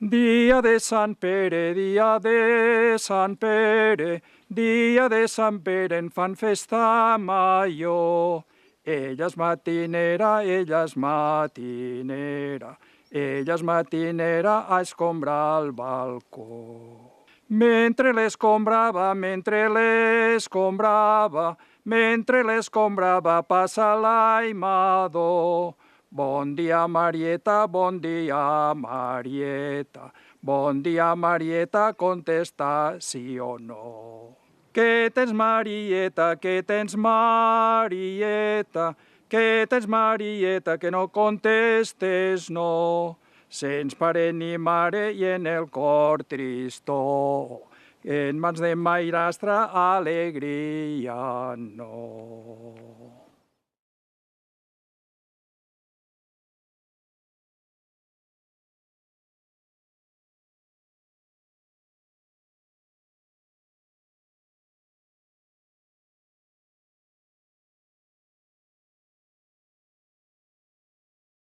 Dia de Sant Pere, dia de Sant Pere, dia de Sant Pere en fan festa major. Ella és matinera, ella és matinera, ella és matinera a escombrar el balcó. Mentre l'escombrava, passa l'aimador. Bon dia, Marieta, bon dia, Marieta. Bon dia, Marieta, contesta sí o no. Què tens, Marieta, què tens, Marieta? Què tens, Marieta, que no contestes no? Sens pare ni mare i en el cor tristor. En mans de mairastra, alegria no.